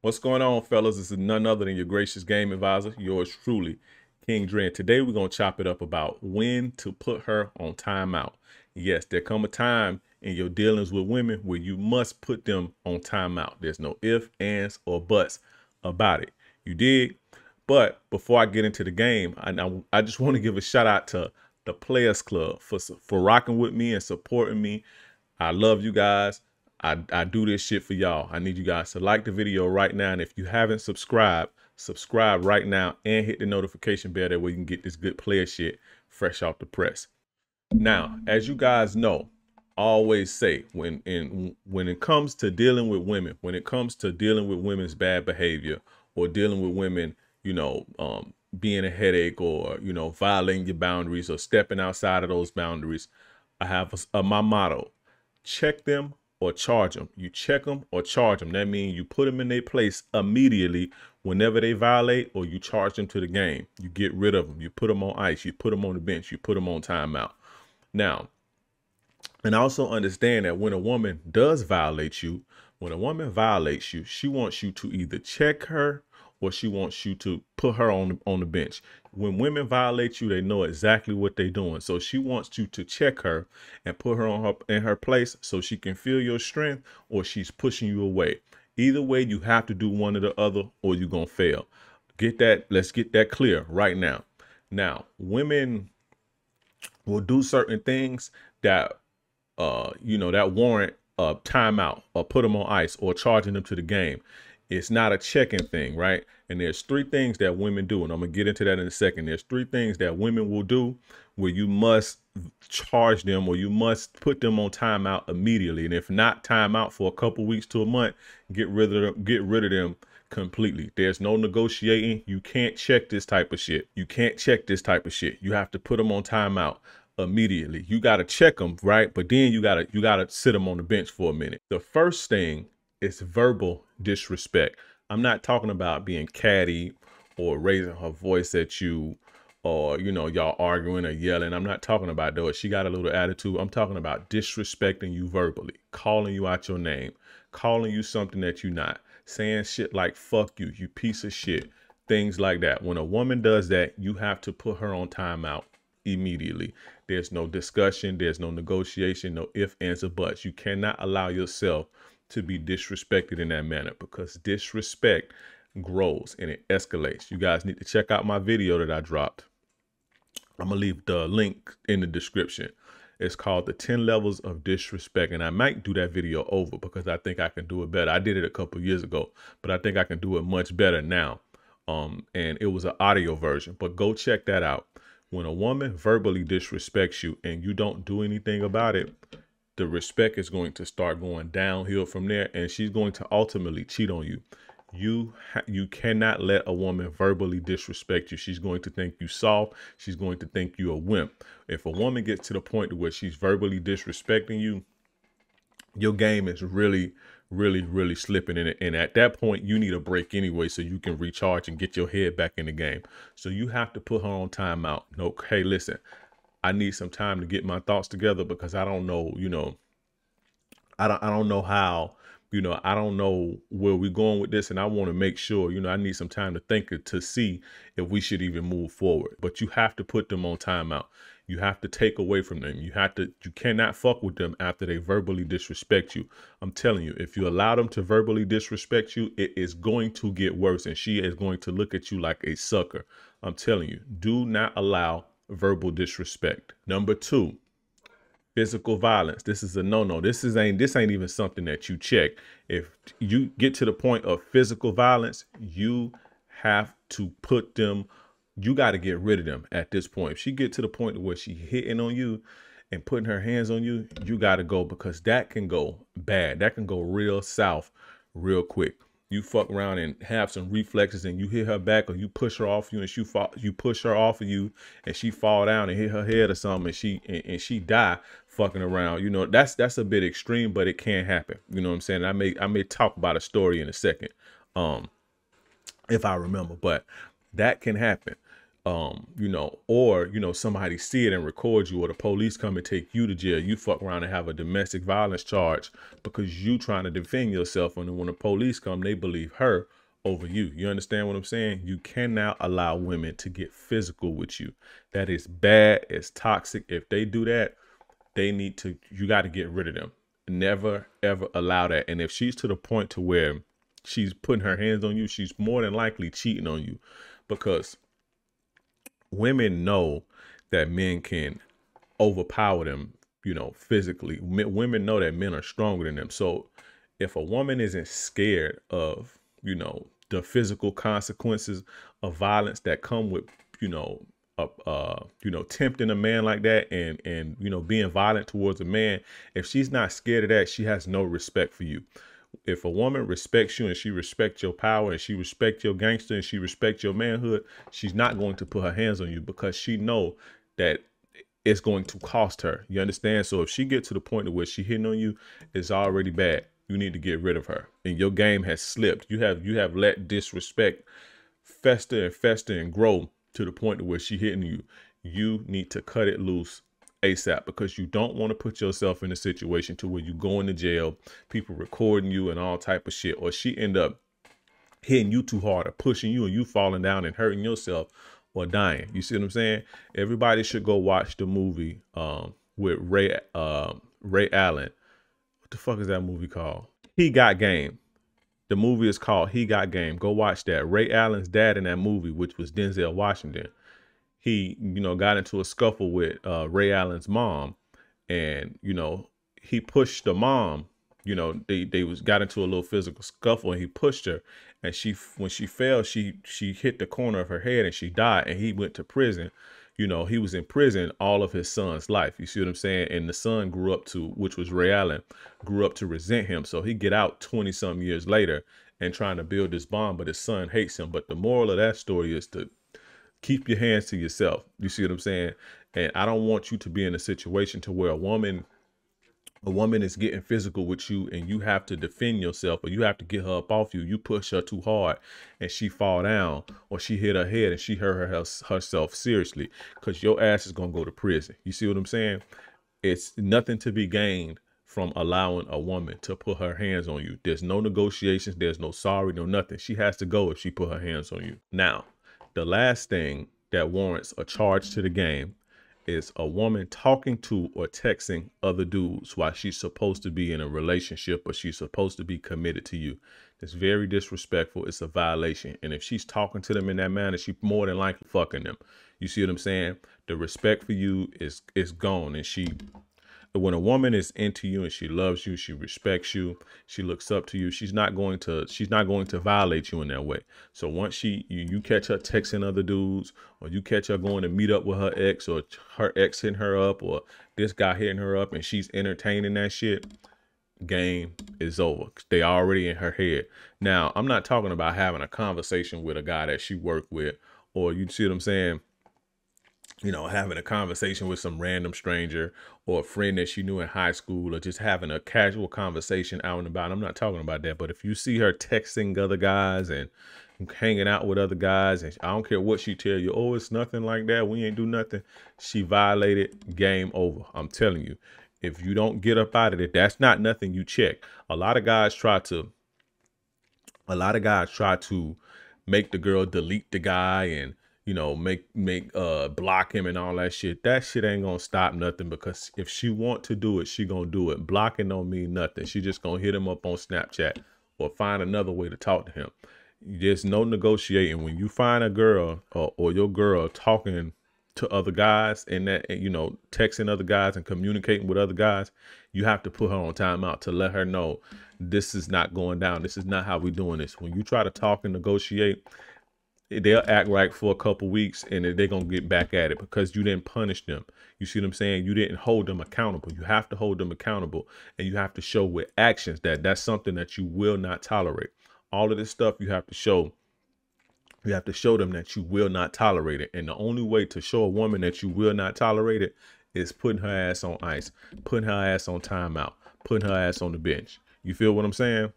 What's going on, fellas? This is none other than your gracious game advisor, yours truly, King Dre. And today we're going to chop it up about when to put her on timeout. Yes, there come a time in your dealings with women where you must put them on timeout. There's no ifs, ands, or buts about it. You dig? But before I get into the game, I just want to give a shout out to the Players Club for rocking with me and supporting me. I love you guys. I do this shit for y'all. I need you guys to like the video right now. And if you haven't subscribed, subscribe right now and hit the notification bell. That way you can get this good player shit fresh off the press. Now, as you guys know, I always say when it comes to dealing with women, when it comes to dealing with women's bad behavior or dealing with women, being a headache or, violating your boundaries or stepping outside of those boundaries, I have my motto: check them or charge them. You check them or charge them. That means you put them in their place immediately whenever they violate, or you charge them to the game. You get rid of them. You put them on ice. You put them on the bench. You put them on timeout. Now, and also understand that when a woman does violate you, she wants you to either check her or she wants you to put her on the bench. When women violate you, they know exactly what they're doing. So she wants you to check her and put her in her place so she can feel your strength, or she's pushing you away. Either way, you have to do one or the other or you're going to fail. Let's get that clear right now. Now, women will do certain things that that warrant a timeout or put them on ice or charging them to the game. It's not a checking thing, right? And there's three things that women do, and I'm gonna get into that in a second. There's three things that women will do where you must charge them or you must put them on timeout immediately. And if not timeout for a couple weeks to a month, get rid of them completely. There's no negotiating. You can't check this type of shit. You can't check this type of shit. You have to put them on timeout immediately. You got to check them, right? But then you got to sit them on the bench for a minute. The first thing is verbal disrespect. I'm not talking about being catty or raising her voice at you or, y'all arguing or yelling. I'm not talking about those. She got a little attitude. I'm talking about disrespecting you verbally, calling you out your name, calling you something that you're not, saying shit like fuck you, you piece of shit, things like that. When a woman does that, you have to put her on timeout immediately. There's no discussion. There's no negotiation, no ifs, ands, or buts. You cannot allow yourself to be disrespected in that manner, because disrespect grows and it escalates. You guys need to check out my video that I dropped. I'm gonna leave the link in the description. It's called the 10 levels of disrespect. And I might do that video over because I think I can do it better. I did it a couple years ago, but I think I can do it much better now. And it was an audio version, but go check that out. When a woman verbally disrespects you and you don't do anything about it, the respect is going to start going downhill from there, and she's going to ultimately cheat on you. You cannot let a woman verbally disrespect you. She's going to think you soft. She's going to think you a wimp. If a woman gets to the point where she's verbally disrespecting you, your game is really slipping in it. And at that point, you need a break anyway, so you can recharge and get your head back in the game. So you have to put her on timeout. No, hey, listen, I need some time to get my thoughts together because I don't know, I don't know how, I don't know where we're going with this. And I want to make sure, I need some time to think to see if we should even move forward. But you have to put them on timeout. You have to take away from them. You cannot fuck with them after they verbally disrespect you. I'm telling you, if you allow them to verbally disrespect you, it is going to get worse. And she is going to look at you like a sucker. I'm telling you, do not allow verbal disrespect. Number 2, physical violence. This is a no-no. This ain't even something that you check. If you get to the point of physical violence, you have to put them, you got to get rid of them at this point. If she get to the point where she hitting on you and putting her hands on you, you got to go, because that can go bad. That can go real south real quick. You fuck around and have some reflexes and you hit her back, or you push her off you and you push her off of you and she fall down and hit her head or something and she die fucking around. That's a bit extreme, but it can happen. You know what I'm saying? I may talk about a story in a second, if I remember, but that can happen. you know, or, you know, somebody see it and record you, or the police come and take you to jail. You fuck around and have a domestic violence charge because you trying to defend yourself. And when the police come, they believe her over you. You understand what I'm saying? You cannot allow women to get physical with you. That is bad. It's toxic. If they do that, you got to get rid of them. Never, ever allow that. And if she's to the point to where she's putting her hands on you, she's more than likely cheating on you, because women know that men can overpower them, you know, physically. Women know that men are stronger than them. So if a woman isn't scared of, you know, the physical consequences of violence that come with, you know, tempting a man like that, and, you know, being violent towards a man, if she's not scared of that, she has no respect for you. If a woman respects you and she respects your power and she respects your gangster and she respects your manhood, she's not going to put her hands on you because she know that it's going to cost her. You understand? So if she gets to the point where she hitting on you, it's already bad. You need to get rid of her. And your game has slipped. You have let disrespect fester and fester and grow to the point where she hitting you. You need to cut it loose ASAP, because you don't want to put yourself in a situation to where you go into jail, people recording you and all type of shit, or she end up hitting you too hard or pushing you and you falling down and hurting yourself or dying. You see what I'm saying? Everybody should go watch the movie with Ray Allen. What the fuck is that movie called? He Got Game. The movie is called He Got Game. Go watch that. Ray Allen's dad in that movie, which was Denzel Washington, he, you know, got into a scuffle with Ray Allen's mom, and, you know, he pushed the mom. You know, they got into a little physical scuffle, and he pushed her, and when she fell, she hit the corner of her head and she died, and he went to prison. You know, he was in prison all of his son's life. You see what I'm saying? And the son grew up to, which was Ray Allen, grew up to resent him. So he get out 20 some years later and trying to build this bond, but his son hates him. But the moral of that story is to keep your hands to yourself. You see what I'm saying? And I don't want you to be in a situation to where a woman is getting physical with you and you have to defend yourself, or you have to get her up off you. You push her too hard and she fall down, or she hit her head and she hurt herself seriously, because your ass is going to go to prison. You see what I'm saying? It's nothing to be gained from allowing a woman to put her hands on you. There's no negotiations. There's no sorry, no nothing. She has to go if she put her hands on you. Now, the last thing that warrants a charge to the game is a woman talking to or texting other dudes while she's supposed to be in a relationship, or she's supposed to be committed to you. It's very disrespectful. It's a violation. And if she's talking to them in that manner, she's more than likely fucking them. You see what I'm saying? The respect for you is gone. And when a woman is into you and she loves you, she respects you, she looks up to you, she's not going to violate you in that way. So once you catch her texting other dudes, or you catch her going to meet up with her ex, or her ex hitting her up, or this guy hitting her up, and she's entertaining that shit, game is over. They already in her head. Now, I'm not talking about having a conversation with a guy that she worked with, or, you see what I'm saying, you know, having a conversation with some random stranger or a friend that she knew in high school, or just having a casual conversation out and about. I'm not talking about that. But if you see her texting other guys and hanging out with other guys, and I don't care what she tell you, oh, it's nothing like that, we ain't do nothing, she violated, game over. I'm telling you, if you don't get up out of it, that's not nothing you check. A lot of guys try to make the girl delete the guy and, you know, block him and all that shit. That shit ain't gonna stop nothing, because if she want to do it, she gonna do it. Blocking don't mean nothing. She just gonna hit him up on Snapchat or find another way to talk to him. There's no negotiating. When you find a girl or your girl talking to other guys and that, you know, texting other guys and communicating with other guys, you have to put her on timeout to let her know this is not going down. This is not how we doing this. When you try to talk and negotiate, they'll act right for a couple weeks and they're going to get back at it because you didn't punish them. You see what I'm saying? You didn't hold them accountable. You have to hold them accountable, and you have to show with actions that that's something that you will not tolerate. All of this stuff you have to show. You have to show them that you will not tolerate it. And the only way to show a woman that you will not tolerate it is putting her ass on ice, putting her ass on timeout, putting her ass on the bench. You feel what I'm saying?